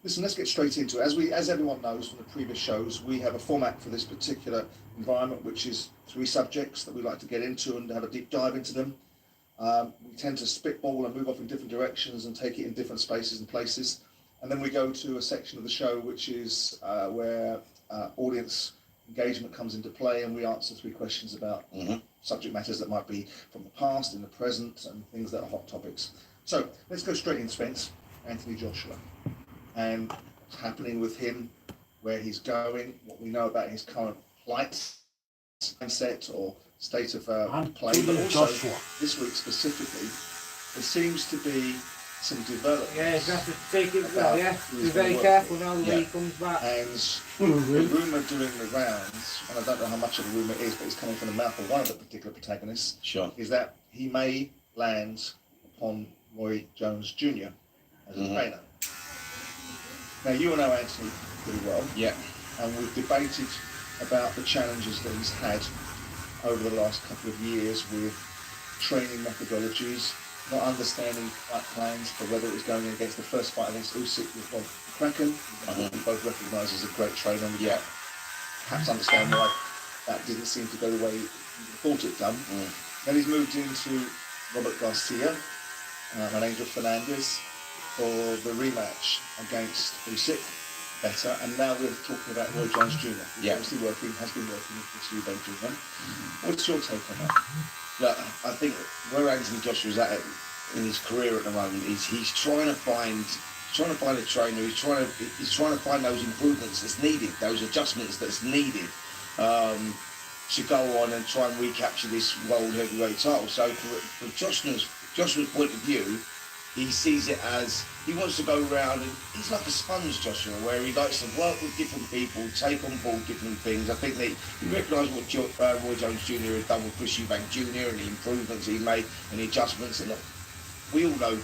Listen, let's get straight into it. As everyone knows from the previous shows, we have a format for this particular environment, which is 3 subjects that we like to get into and have a deep dive into them. We tend to spitball and move off in different directions and take it in different spaces and places. And then we go to a section of the show which is where audience engagement comes into play, and we answer 3 questions about subject matters that might be from the past, in the present, and things that are hot topics. So let's go straight in, Spence. Anthony Joshua. And what's happening with him, where he's going, what we know about his current plight, mindset or state of play, but also this week specifically, there seems to be some development. Yeah, you have to take it well, yeah. Be very careful now the way he comes back. And the rumour doing the rounds, and I don't know how much of a rumour it is, but it's coming from the mouth of one of the particular protagonists, is that he may land upon Roy Jones Jr. as a trainer. Now, you and I know Anthony pretty well, and we've debated about the challenges that he's had over the last couple of years with training methodologies, not understanding fight plans for whether it was going against the first fight against Usyk with Bob Kraken, we both recognise as a great trainer, and we perhaps understand why that didn't seem to go the way he thought it done. Then he's moved into Robert Garcia and Angel Fernandez for the rematch against Usyk, better, and now we're talking about Roy Jones Jr. He's obviously has been working with Sue Benjamin. What's your take on that? Look, I think where Anthony Joshua's at in his career at the moment is he's trying to find a trainer. He's trying to find those improvements that's needed, those adjustments that's needed to go on and try and recapture this world heavyweight title. So from Joshua's point of view, he sees it as he wants to go around, and he's like a sponge, Joshua, where he likes to work with different people, take on board different things. I think that he recognised what Roy Jones Jr. had done with Chris Eubank Jr. and the improvements he made and the adjustments. And we all know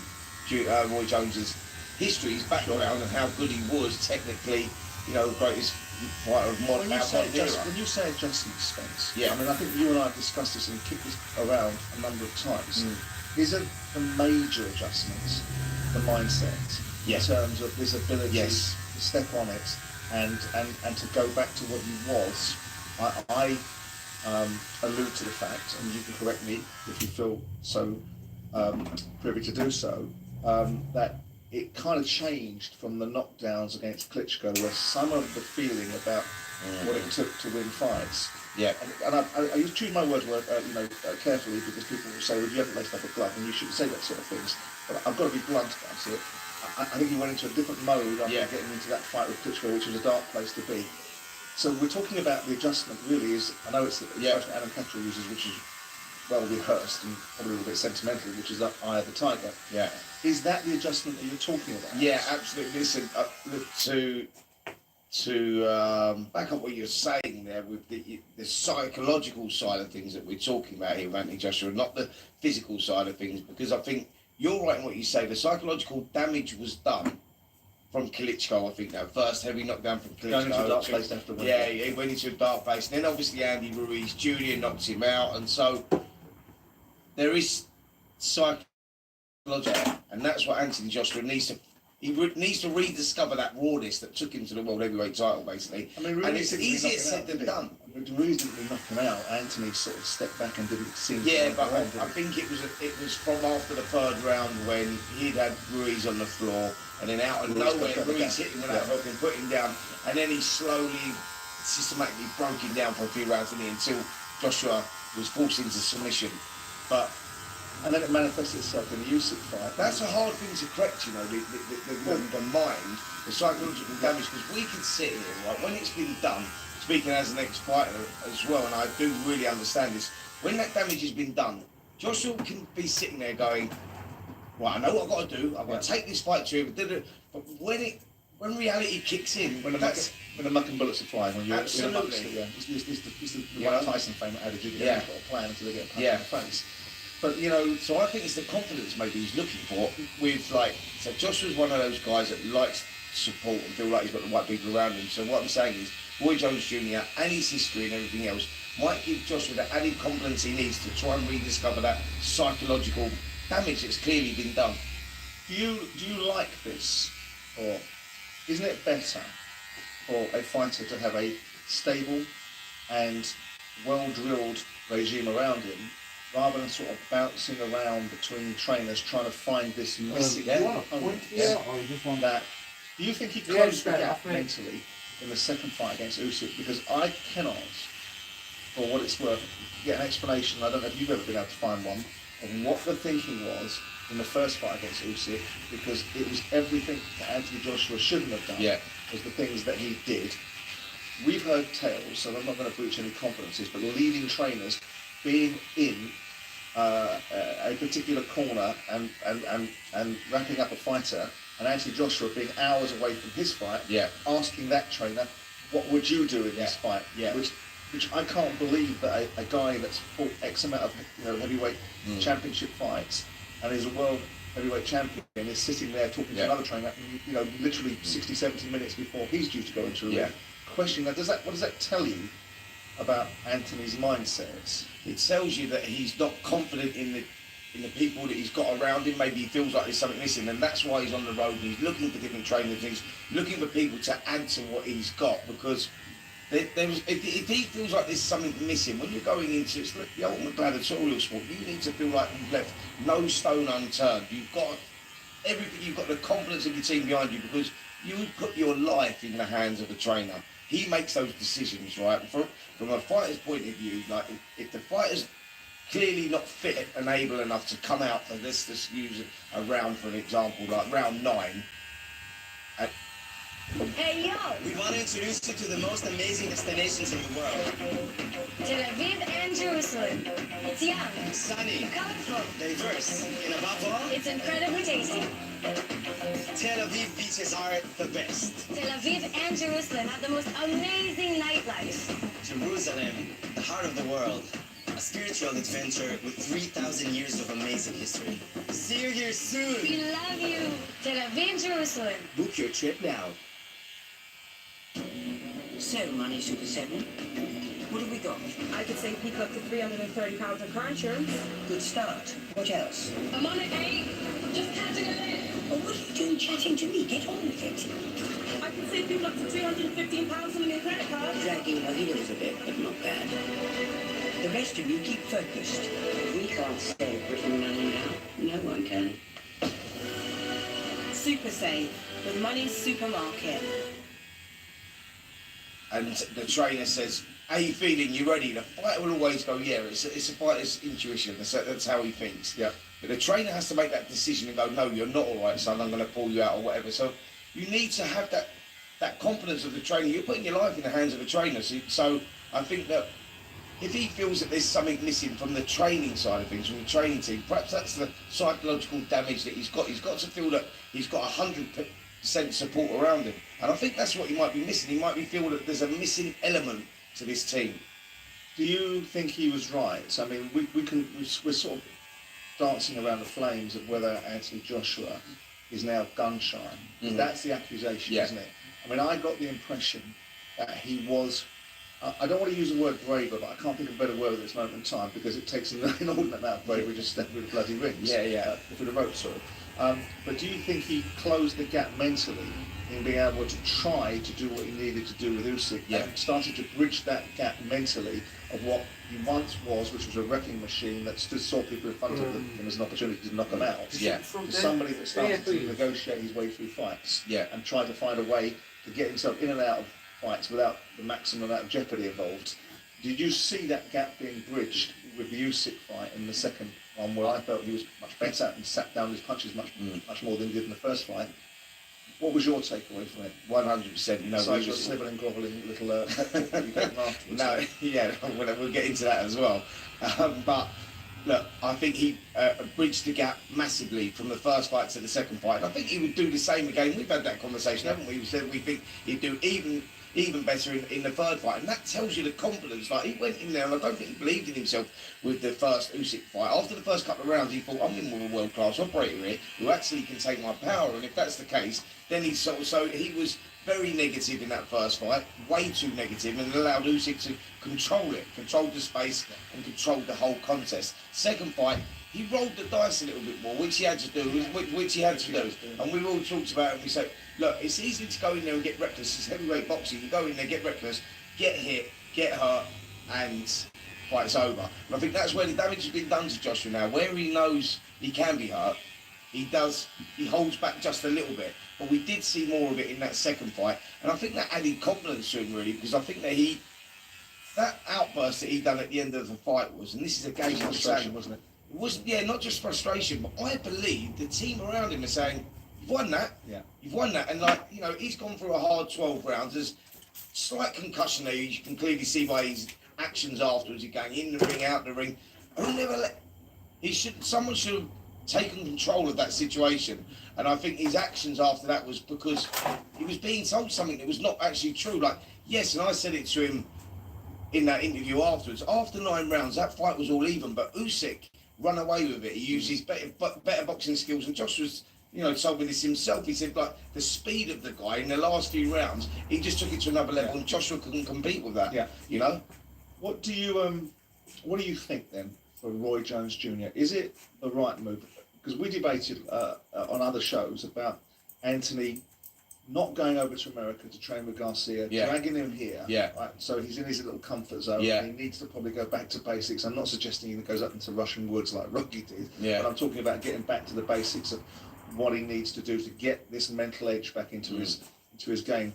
Roy Jones's history, his background, and how good he was technically. You know, the greatest fighter of modern era. When you say adjustments, Spence, I mean, I think you and I have discussed this and kicked this around a number of times. Isn't the major adjustments the mindset in terms of his ability to step on it and to go back to what he was? I allude to the fact, and you can correct me if you feel so privy to do so, that it kind of changed from the knockdowns against Klitschko, where some of the feeling about what it took to win fights. And I choose my words carefully, because people will say, well, you haven't laced up a glove and you shouldn't say that sort of things. But I've got to be blunt about it. I think he went into a different mode after getting into that fight with Klitschko, which was a dark place to be. So we're talking about the adjustment, really, is, I know it's the expression Alan Catterall uses, which is well rehearsed and probably a little bit sentimental, which is that Eye of the Tiger. Is that the adjustment that you're talking about? Yeah, absolutely. Listen, to back up what you're saying there with the psychological side of things that we're talking about here, Anthony Joshua, not the physical side of things, because I think you're right in what you say. The psychological damage was done from Klitschko, I think, that first heavy knockdown from Klitschko. Going into a dark place after winning. Yeah, he went into a dark place. And then obviously Andy Ruiz Jr. knocked him out, and so there is psychological, and that's what Anthony Joshua needs to. He needs to rediscover that rawness that took him to the world heavyweight title, basically. I mean, and it's easier said than done. Ruiz didn't really knock him out. Anthony sort of stepped back and didn't seem. Yeah, but I think it was from after the 3rd round when he'd had Ruiz on the floor, and then out of nowhere Ruiz hit him without hook and put him down, and then he slowly, systematically broke him down for a few rounds until Joshua was forced into submission. And then it manifested itself in the Usyk fight. That's a hard thing to correct, you know, the mind, the psychological damage, because we can sit here, right, when it's been done, speaking as an ex-fighter as well, and I do really understand this, when that damage has been done, Joshua can be sitting there going, well, I know what I've got to do, I've got to take this fight to him, but when reality kicks in, when the muck and bullets are flying, when you're absolutely, it's the Mike Tyson fame adage, you've got a plan until they get a punch in the face. But, you know, so I think it's the confidence maybe he's looking for with, like, so Joshua's one of those guys that likes support and feel like he's got the right people around him. So what I'm saying is, Roy Jones Jr. and his history and everything else might give Joshua the added confidence he needs to try and rediscover that psychological damage that's clearly been done. Do you like this? Or isn't it better for a fighter to have a stable and well-drilled regime around him, rather than sort of bouncing around between trainers trying to find this missing component? That, do you think he closed the gap mentally in the second fight against Usyk? Because I cannot, for what it's worth, get an explanation. I don't know if you've ever been able to find one of what the thinking was in the first fight against Usyk, because it was everything that Anthony Joshua shouldn't have done. Was the things that he did. We've heard tales, so I'm not going to breach any confidences, but leading trainers being in a particular corner and wrapping up a fighter, and Anthony Joshua being hours away from his fight, asking that trainer, what would you do in this fight? Which I can't believe that a guy that's fought X amount of heavyweight championship fights and is a world heavyweight champion is sitting there talking to another trainer, literally 60, 70 minutes before he's due to go into a ring. Question, what does that tell you about Anthony's mindset? It tells you that he's not confident in the people that he's got around him. Maybe he feels like there's something missing, and that's why he's on the road and he's looking for different trainers. He's looking for people to add to what he's got, because if he feels like there's something missing, when you're going into it's like the ultimate gladiatorial sport, you need to feel like you've left no stone unturned. You've got everything. You've got the confidence of your team behind you, because you put your life in the hands of the trainer. He makes those decisions, right? From a fighter's point of view, like if the fighter's clearly not fit and able enough to come out for this, let's use a round for an example, like round 9. Hey yo! We want to introduce you to the most amazing destinations in the world. Tel Aviv and Jerusalem. It's young, Sunny, colorful, diverse, and above all, it's incredibly tasty. Tel Aviv beaches are the best. Tel Aviv and Jerusalem have the most amazing nightlife. Jerusalem, the heart of the world. A spiritual adventure with 3,000 years of amazing history. See you here soon! We love you! Tel Aviv, Jerusalem. Book your trip now. So, Money Super 7, what have we got? I could save people up to £330 on car insurance. Good start. What else? I'm on it, mate. Just catching a lift. Well, what are you doing chatting to me? Get on with it. I could save people up to £315 on a new credit card. Dragging your heels a bit, but not bad. The rest of you keep focused. If we can't save Britain money now, no one can. Super Save with Money's Supermarket. And the trainer says, how you feeling? You ready? The fighter will always go, yeah, it's a fighter's intuition. That's how he thinks. Yeah. But the trainer has to make that decision and go, no, you're not all right, son. I'm going to pull you out or whatever. So you need to have that confidence of the trainer. You're putting your life in the hands of the trainer. So I think that if he feels that there's something missing from the training side of things, from the training team, perhaps that's the psychological damage that he's got. He's got to feel that he's got 100% support around him. And I think that's what he might be missing. He might be feel that there's a missing element to this team. Do you think he was right? I mean, we're sort of dancing around the flames of whether Anthony Joshua is now gun shy. That's the accusation, isn't it? I mean, I got the impression that he was, I don't want to use the word braver, but I can't think of a better word at this moment in time, because it takes an inordinate amount of bravery just to step through the bloody rings. Through the ropes, sorry. But do you think he closed the gap mentally in being able to try to do what he needed to do with Usyk, and started to bridge that gap mentally of what he once was, which was a wrecking machine that saw people in front of them as an opportunity to knock them out, to somebody that started to negotiate his way through fights and try to find a way to get himself in and out of fights without the maximum amount of jeopardy involved? Did you see that gap being bridged with the Usyk fight in the second one, where I felt he was much better and sat down his punches much more than he did in the first fight? What was your takeaway from it? 100%. No, besides your snivelling, grovelling little you gave him afterwards. We'll get into that as well. But look, I think he bridged the gap massively from the first fight to the second fight. I think he would do the same again. We've had that conversation, haven't we? We said we think he'd do even better in the third fight, and that tells you the confidence. Like, he went in there, and I don't think he believed in himself with the first Usyk fight. After the first couple of rounds, he thought, I'm in with a world-class operator here who actually can take my power, and if that's the case, Then so he was very negative in that first fight, way too negative, and allowed Usyk to control it, controlled the space, and controlled the whole contest. Second fight, he rolled the dice a little bit more, which he had to do, and we've all talked about it. And we say, look, it's easy to go in there and get reckless. It's heavyweight boxing. You go in there, get reckless, get hit, get hurt, and fight's over. And I think that's where the damage has been done to Joshua now. Where he knows he can be hurt, he holds back just a little bit. But we did see more of it in that second fight, and I think that added confidence to him really, because I think that outburst that he done at the end of the fight was, and this is a game Frustration, wasn't it? It wasn't, yeah, not just frustration, but I believe the team around him are saying, "You've won that, you've won that," and he's gone through a hard 12 rounds. There's slight concussion there. You can clearly see by his actions afterwards. He's going in the ring, out the ring. Someone should have taken control of that situation. And I think his actions after that was because he was being told something that was not actually true. Like, yes, and I said it to him in that interview afterwards. After 9 rounds, that fight was all even, but Usyk ran away with it. He used his better boxing skills, and Josh was, told me this himself. He said, like, the speed of the guy in the last few rounds, he just took it to another level, and Joshua couldn't compete with that. Yeah. What do you think then for Roy Jones Jr.? Is it the right move? Because we debated on other shows about Anthony not going over to America to train with Garcia, dragging him here. Right? So he's in his little comfort zone. And he needs to probably go back to basics. I'm not suggesting he goes up into Russian woods like Rocky did. But I'm talking about getting back to the basics of what he needs to do to get this mental edge back into his game.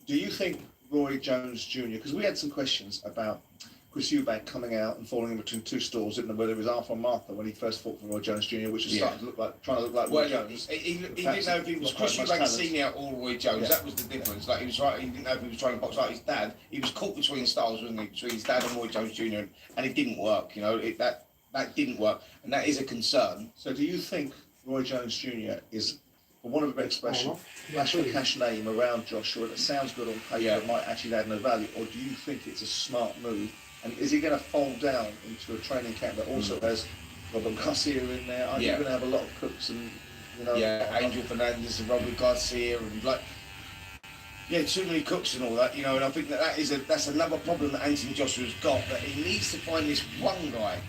Do you think Roy Jones Jr., because we had some questions about Chris Eubank coming out and falling in between two stools, didn't know whether it was Arthur or Martha when he first fought for Roy Jones Jr., which is starting to look like, trying to look like Roy Jones. He didn't know if he was Chris Eubank senior or Roy Jones. That was the difference. Like, he didn't know if he was trying to box like his dad. He was caught between styles, wasn't he? Between his dad and Roy Jones Jr., and it didn't work. That didn't work, and that is a concern. So do you think Roy Jones Jr. is, for want of a better expression, flash for cash name around Joshua that sounds good on paper but might actually add no value, or do you think it's a smart move? And is he going to fold down into a training camp that also has Robert Garcia in there? Are you going to have a lot of cooks and, Angel Fernandez and Robert Garcia and too many cooks and all that, and I think that's another problem that Anthony Joshua's got, that he needs to find this one guy.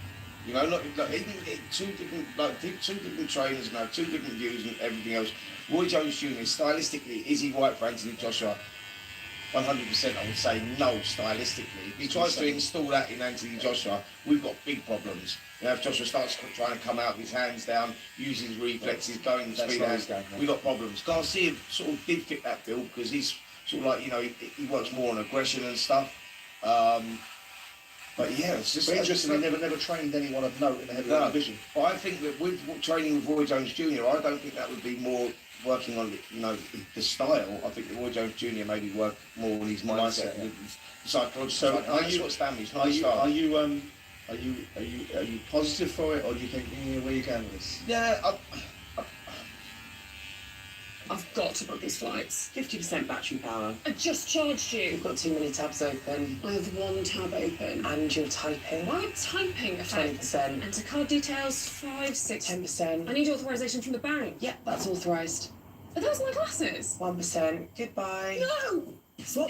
He didn't get two different trainers and have 2 different views and everything else. Roy Jones Jr. stylistically, is he right for Anthony Joshua? 100%, I would say no, stylistically. If he tries to install that in Anthony Joshua, we've got big problems. If Joshua starts trying to come out with his hands down, use his reflexes, going to speed hands, we've got problems. Garcia sort of did fit that bill because he's sort of like, he works more on aggression and stuff. But yeah, it's just interesting. He never trained anyone of note in the heavyweight division. But I think that with training with Roy Jones Jr., I don't think that would be more working on the style. I think that Roy Jones Jr. maybe work more on his mindset, psychology. So what's damaged. Are you positive for it, or do you think where are you going with this? Yeah. I've got to book these flights. 50% battery power. I just charged you. You've got too many tabs open. I have 1 tab open. And you're typing. Why would typing affect? 20%. Enter card details, 5, 6. 10%. I need authorization from the bank. Yep, that's authorised. Are those my glasses? 1%. Goodbye. No! Swap.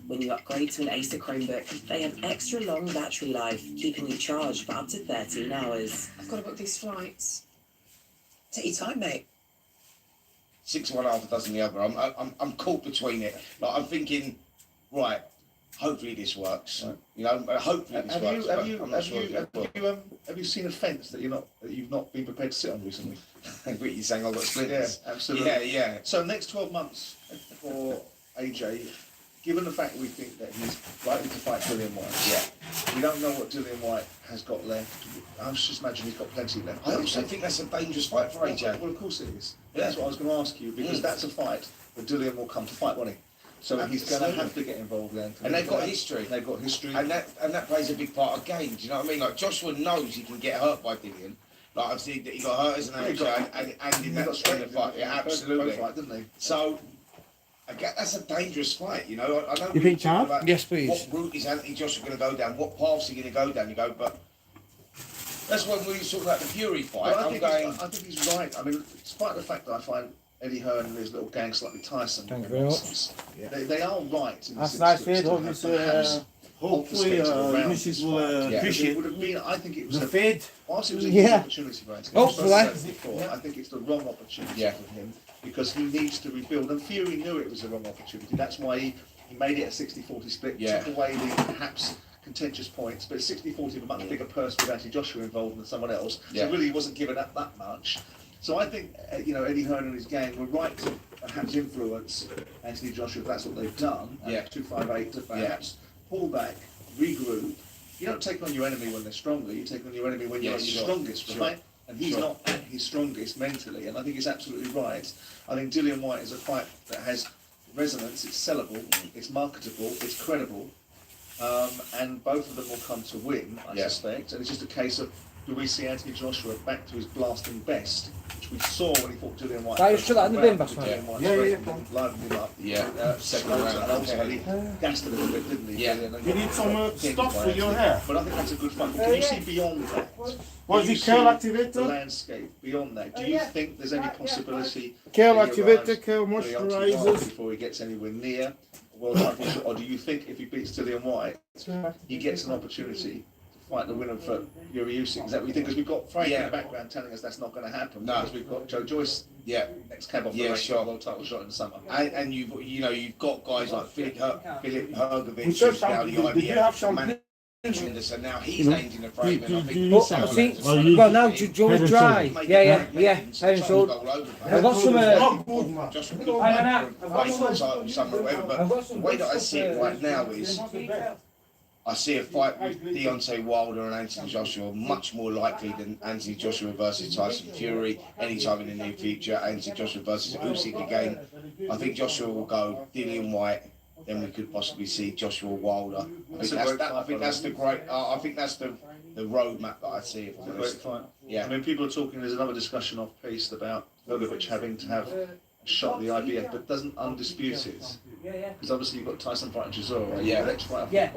When you upgrade to an Acer Chromebook, they have extra long battery life, keeping you charged for up to 13 hours. I've got to book these flights. Take your time, mate. 6 one, half a dozen the other. I'm caught between it. Like, I'm thinking, right, hopefully this works. Right. Hopefully this works. Have you seen a fence that you've not been prepared to sit on recently? What you're saying, I've got splinters. Yeah, absolutely. Yeah. So next 12 months for AJ, given the fact that we think that he's likely to fight Dillian White, we don't know what Dillian White has got left. I just imagine he's got plenty left. I also think that's a dangerous fight for AJ. Well, of course it is. That's what I was going to ask you, because that's a fight that Dillian will come to fight, won't he? So he's going to have to get involved then. And they've got history. And that plays a big part of games, you know what I mean? Like, Joshua knows he can get hurt by Dillian. Like, I've seen that he got hurt as an amateur and in that fight. Yeah, absolutely. Fight, didn't he? So, that's a dangerous fight, I know You think, Tom? Yes, please. What route is Anthony Joshua going to go down? What paths is he going to go down? But that's when we talk about the Fury fight. I think he's right. I mean, despite the fact that I find Eddie Hearn and his little gang, slightly Tyson. Thank you very much. nonsense. They are right. In That's this nice, instance Fade. to have perhaps Hopefully, obfuscated around Mrs. this will fight. appreciate It would have been. I think it was the a Fade. whilst it was a Yeah. huge opportunity for Anthony. Hopefully. As I said before, I think it's the wrong opportunity Yeah. for him because he needs to rebuild. And Fury knew it was the wrong opportunity. That's why he made it a 60-40 split, Yeah. took away the perhaps contentious points, but 60-40 with a much bigger purse with Anthony Joshua involved than someone else. Yeah. So really he wasn't given up that much. So I think, Eddie Hearn and his gang were right to perhaps influence Anthony Joshua if that's what they've done. Yeah. 258 to perhaps pull back, regroup. You don't take on your enemy when they're stronger, you take on your enemy when you're Yeah, at your sure. strongest, Sure. right? And he's not at his strongest mentally, and I think he's absolutely right. I think Dillian White is a fight that has resonance, it's sellable, it's marketable, it's credible, and both of them will come to win, I Yeah. suspect. And it's just a case of, do we see Anthony Joshua back to his blasting best, which we saw when he fought Dillian White? Can I just first throw that in the round, bin, boss, with man? Dillian White Yeah, yeah, straightened yeah. him, livened him up. Yeah. Second round. And ultimately gassed it a little bit, didn't he? Yeah. Dillian, and You need got some pinned stuff by for your Anthony. hair. But I think that's a good fight. But can you see beyond that? Was Do you it curl see the activator? landscape beyond that? Do you think there's any possibility Curl that he activator, arrives curl pretty optimally moisturizers. before he gets anywhere near World Championship, or do you think if he beats Dillian White, he gets an opportunity to fight the winner for Yuri Usyk? Is that what you think? Because we've got Frank in Yeah. the background telling us that's not going to happen. No. Because we've got Joe Joyce Yeah. next cab off the Yeah, rank sure. for a world title shot in the summer. And you've got guys like Philip Hergovic, We said who's now the something. Did you have IBF some? manager, so now he's named in the frame. And I think But I think, well now Joe's dry. Yeah. Head and shoulder. I've got some. Not good, man. Just I've got some or whatever, I've got but some the way that I good see it stuff, right now is I see a fight with Deontay Wilder and Anthony Joshua much more likely than Anthony Joshua versus Tyson Fury anytime in the near future. Anthony Joshua versus Usyk again. I think Joshua will go Dillian White. Then we could possibly see Joshua Wilder. I think that's the great. I think that's the roadmap that I see. If I'm It's a great honest. fight. Yeah. I mean, people are talking. There's another discussion off piece about Hergovic having to have a shot at the IBF, but doesn't undispute it. Because obviously you've got Tyson fighting Chisora. Yeah. The next fight Yeah,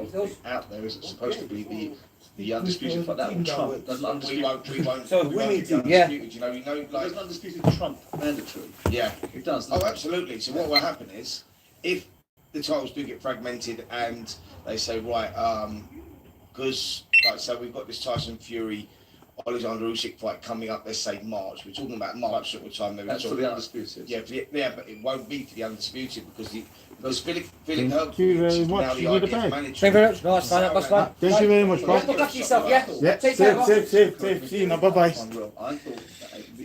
out there is supposed to be the undisputed fight. That will trump. Doesn't We undisputed. won't. So we we won't need be to- yeah. undisputed, You know, like Doesn't undisputed trump mandatory? yeah. It does. Oh, doesn't it? absolutely. So what will happen is, if the titles do get fragmented and they say, right, because, like, so we've got this Tyson Fury, Alexander Usyk fight coming up, let's say March. We're talking about March sort of time. That's for the undisputed. Yeah, but it won't be for the undisputed because Philip Thank you Hergovic very is much. now the You need a IBF bag. manager. Thank you very much. No, that's fine. That's fine. Thank you very much, bro. Look after yourself, yeah? Yeah, Take care. safe. See you now. Bye bye. I thought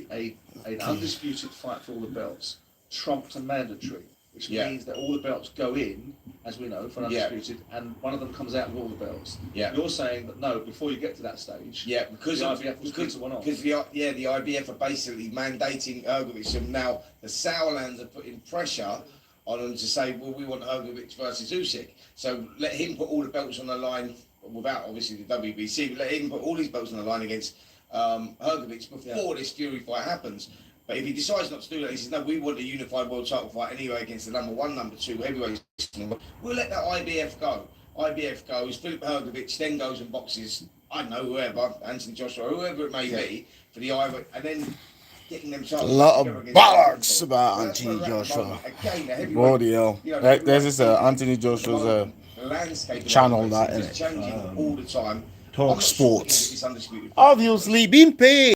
that an undisputed fight for all the belts trumped a mandatory, which Yeah. means that all the belts go in, as we know, for an Yeah. undisputed, and one of them comes out with all the belts. Yeah. You're saying that no, before you get to that stage, Yeah, because the IBF was put one off. because the IBF are basically mandating Hergovic, and now the Sauerlands are putting pressure on them to say, well, we want Hergovic versus Usyk, so let him put all the belts on the line without obviously the WBC, but let him put all his belts on the line against Hergovic before this Fury fight happens. But if he decides not to do that, he says, no, we want a unified world title fight anyway against the number 1, number 2 heavyweights. We'll let that IBF go. IBF goes, Philip Hergovic then goes and boxes, I don't know, whoever, Anthony Joshua, whoever it may be, for the IBF, and then getting them A titles. lot of together against bollocks people. about That's where Anthony we're at the Joshua. moment. Again, the heavyweight- Bloody hell. you know, There's this heavyweight- Anthony Joshua's the landscape of channel heavyweights that, is innit? changing all the time. Talk I'm not sure sports. it's undisputed. Obviously been paid.